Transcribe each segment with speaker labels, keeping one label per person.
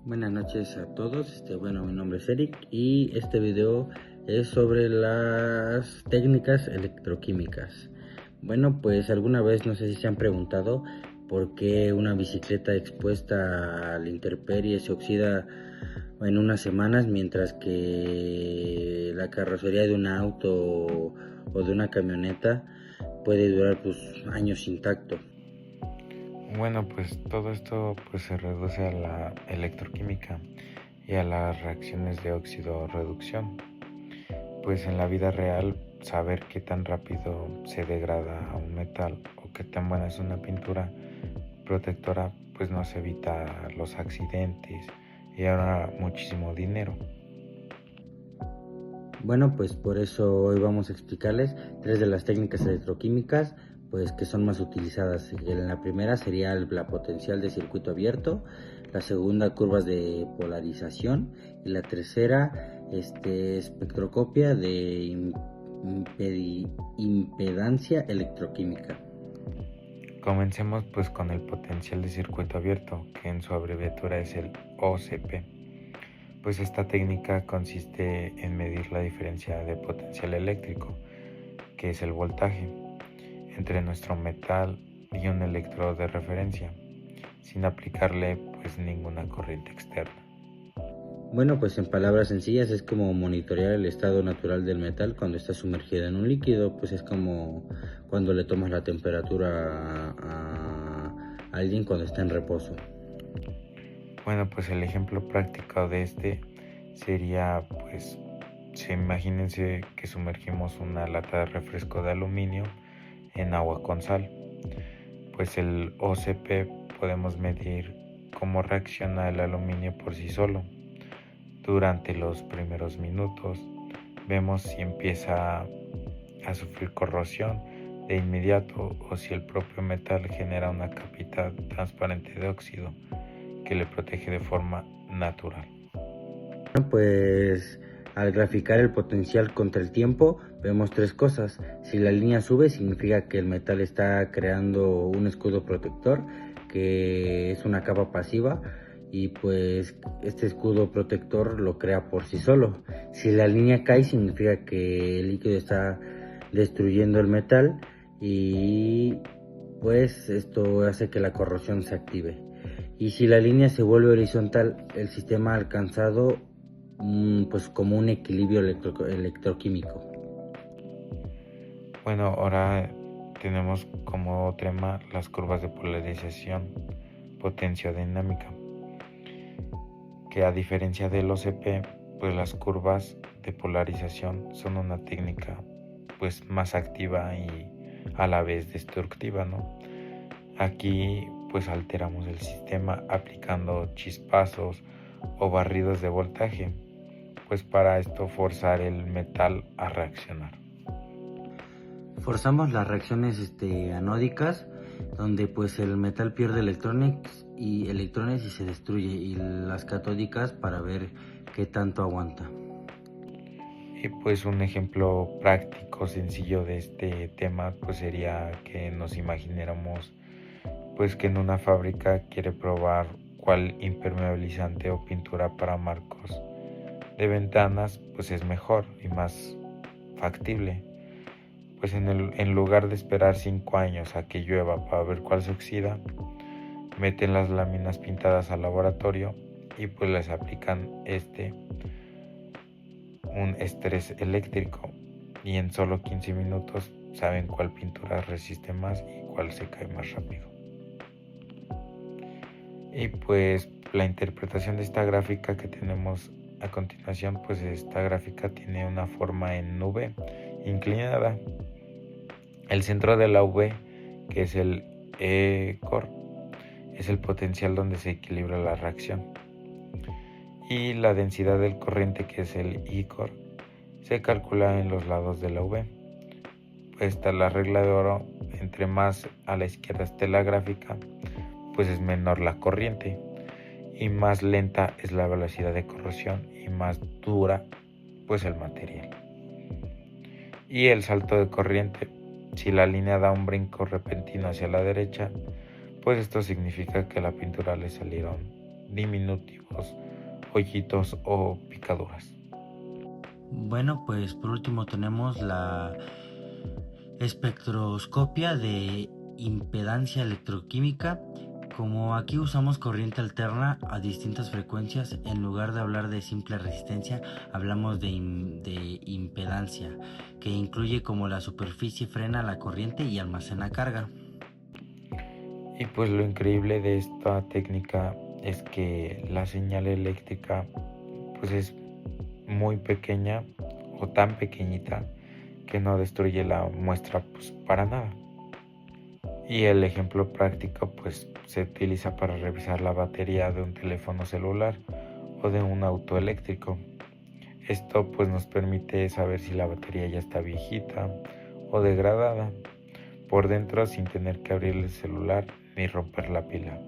Speaker 1: Buenas noches a todos. Mi nombre es Eric y este video es sobre las técnicas electroquímicas. Pues alguna vez no sé si se han preguntado por qué una bicicleta expuesta a la intemperie se oxida en unas semanas, mientras que la carrocería de un auto o de una camioneta puede durar años intacto.
Speaker 2: Bueno, pues todo esto se reduce a la electroquímica y a las reacciones de óxido-reducción. Pues en la vida real, saber qué tan rápido se degrada un metal o qué tan buena es una pintura protectora, pues nos evita los accidentes y ahorra muchísimo dinero.
Speaker 1: Pues por eso hoy vamos a explicarles tres de las técnicas electroquímicas que son más utilizadas. La primera sería la potencial de circuito abierto, la segunda curvas de polarización y la tercera espectroscopia de impedancia electroquímica.
Speaker 2: Comencemos pues con el potencial de circuito abierto, que en su abreviatura es el OCP. Pues esta técnica consiste en medir la diferencia de potencial eléctrico, que es el voltaje, entre nuestro metal y un electrodo de referencia, sin aplicarle pues ninguna corriente externa.
Speaker 1: Pues en palabras sencillas es como monitorear el estado natural del metal cuando está sumergido en un líquido. Pues es como cuando le tomas la temperatura a alguien cuando está en reposo.
Speaker 2: Bueno, pues el ejemplo práctico de este sería imagínense que sumergimos una lata de refresco de aluminio en agua con sal. Pues el OCP podemos medir cómo reacciona el aluminio por sí solo. Durante los primeros minutos vemos si empieza a sufrir corrosión de inmediato o si el propio metal genera una capita transparente de óxido que le protege de forma natural.
Speaker 1: Pues al graficar el potencial contra el tiempo vemos tres cosas. Si la línea sube significa que el metal está creando un escudo protector, que es una capa pasiva, y pues este escudo protector lo crea por sí solo. Si la línea cae significa que el líquido está destruyendo el metal y pues esto hace que la corrosión se active. Y si la línea se vuelve horizontal, el sistema ha alcanzado como un equilibrio electroquímico.
Speaker 2: Bueno, ahora tenemos como tema las curvas de polarización potenciodinámica, que a diferencia del OCP, pues las curvas de polarización son una técnica pues más activa y a la vez destructiva, ¿no? Aquí pues alteramos el sistema aplicando chispazos o barridos de voltaje, pues para esto forzar el metal a reaccionar.
Speaker 1: Forzamos las reacciones anódicas, donde pues el metal pierde electrones y se destruye, y las catódicas para ver qué tanto aguanta.
Speaker 2: Y pues un ejemplo práctico sencillo de este tema pues sería que nos imagináramos pues que en una fábrica quiere probar cuál impermeabilizante o pintura para marcos de ventanas pues es mejor y más factible. Pues en lugar de esperar 5 años a que llueva para ver cuál se oxida, meten las láminas pintadas al laboratorio y pues les aplican un estrés eléctrico, y en solo 15 minutos saben cuál pintura resiste más y cuál se cae más rápido. Y pues la interpretación de esta gráfica que tenemos a continuación, pues esta gráfica tiene una forma en V inclinada. El centro de la V, que es el E-core, es el potencial donde se equilibra la reacción. Y la densidad del corriente, que es el I-core, se calcula en los lados de la V. Esta es la regla de oro: entre más a la izquierda esté la gráfica, pues es menor la corriente, y más lenta es la velocidad de corrosión y más dura pues el material. Y el salto de corriente: si la línea da un brinco repentino hacia la derecha, pues esto significa que la pintura le salieron diminutivos hoyitos o picaduras.
Speaker 1: Bueno, pues por último tenemos la espectroscopia de impedancia electroquímica. Como aquí usamos corriente alterna a distintas frecuencias, en lugar de hablar de simple resistencia, hablamos de impedancia, que incluye como la superficie frena la corriente y almacena carga.
Speaker 2: Y pues lo increíble de esta técnica es que la señal eléctrica pues es muy pequeña o tan pequeñita que no destruye la muestra pues para nada. Y el ejemplo práctico pues se utiliza para revisar la batería de un teléfono celular o de un auto eléctrico. Esto pues nos permite saber si la batería ya está viejita o degradada por dentro sin tener que abrir el celular ni romper la pila.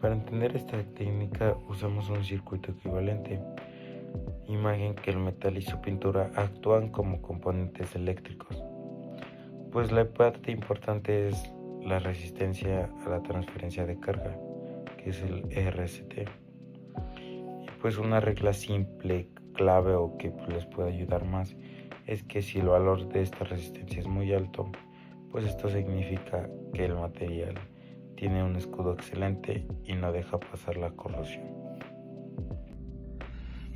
Speaker 2: Para entender esta técnica usamos un circuito equivalente. Imaginen que el metal y su pintura actúan como componentes eléctricos. Pues la parte importante es la resistencia a la transferencia de carga, que es el RST. Y pues una regla simple, clave o que les puede ayudar más es que si el valor de esta resistencia es muy alto, pues esto significa que el material tiene un escudo excelente y no deja pasar la corrosión.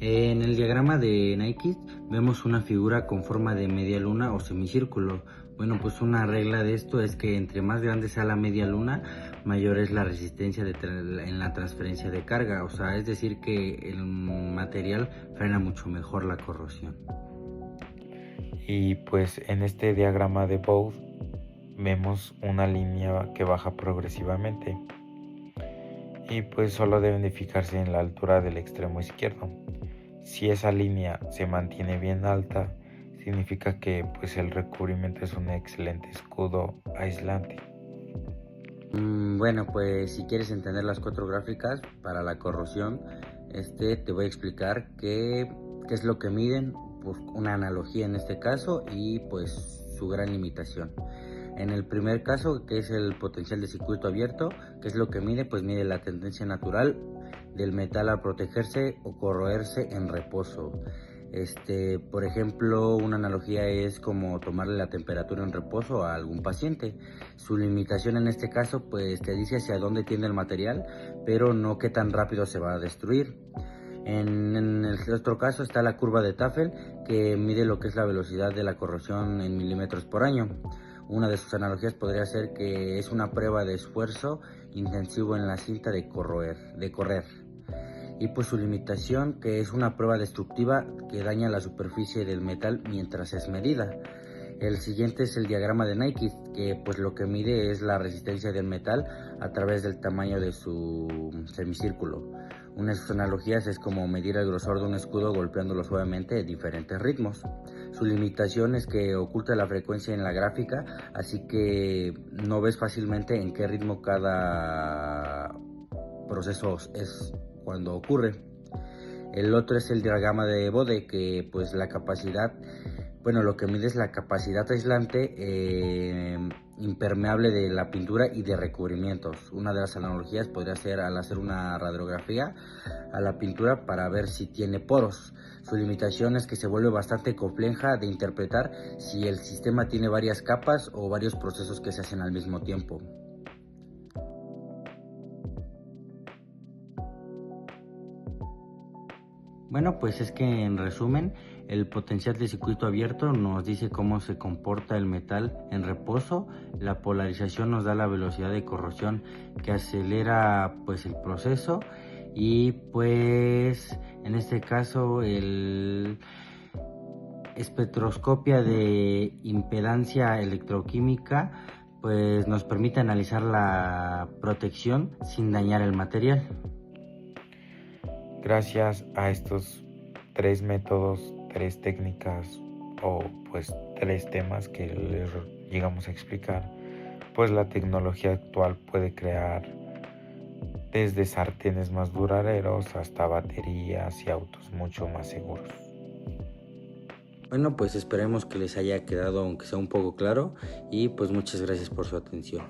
Speaker 1: En el diagrama de Nike vemos una figura con forma de media luna o semicírculo. Bueno, pues una regla de esto es que entre más grande sea la media luna, mayor es la resistencia en la transferencia de carga. O sea, es decir que el material frena mucho mejor la corrosión.
Speaker 2: Y pues en este diagrama de Bode vemos una línea que baja progresivamente. Y pues solo deben de fijarse en la altura del extremo izquierdo. Si esa línea se mantiene bien alta, significa que pues el recubrimiento es un excelente escudo aislante.
Speaker 1: Bueno, pues si quieres entender las 4 gráficas para la corrosión, te voy a explicar qué es lo que miden, pues una analogía en este caso y pues su gran limitación. En el primer caso, que es el potencial de circuito abierto, ¿qué es lo que mide? Pues mide la tendencia natural del metal a protegerse o corroerse en reposo. Por ejemplo, una analogía es como tomarle la temperatura en reposo a algún paciente. Su limitación en este caso, pues te dice hacia dónde tiende el material, pero no qué tan rápido se va a destruir. En el otro caso está la curva de Tafel, que mide lo que es la velocidad de la corrosión en milímetros por año. Una de sus analogías podría ser que es una prueba de esfuerzo intensivo en la cinta de correr. Y pues su limitación, que es una prueba destructiva que daña la superficie del metal mientras es medida. El siguiente es el diagrama de Nike, que pues lo que mide es la resistencia del metal a través del tamaño de su semicírculo. Una de sus analogías es como medir el grosor de un escudo golpeándolo suavemente a diferentes ritmos. Su limitación es que oculta la frecuencia en la gráfica, así que no ves fácilmente en qué ritmo cada proceso es cuando ocurre. El otro es el diagrama de Bode, que pues la capacidad, lo que mide es la capacidad aislante impermeable de la pintura y de recubrimientos. Una de las analogías podría ser al hacer una radiografía a la pintura para ver si tiene poros. Su limitación es que se vuelve bastante compleja de interpretar si el sistema tiene varias capas o varios procesos que se hacen al mismo tiempo. Bueno, pues es que en resumen, el potencial de circuito abierto nos dice cómo se comporta el metal en reposo, la polarización nos da la velocidad de corrosión que acelera pues el proceso y pues en este caso el espectroscopia de impedancia electroquímica pues nos permite analizar la protección sin dañar el material.
Speaker 2: Gracias a estos 3 métodos, 3 técnicas o pues 3 temas que les llegamos a explicar, pues la tecnología actual puede crear desde sartenes más duraderos hasta baterías y autos mucho más seguros.
Speaker 1: Bueno, pues esperemos que les haya quedado aunque sea un poco claro y pues muchas gracias por su atención.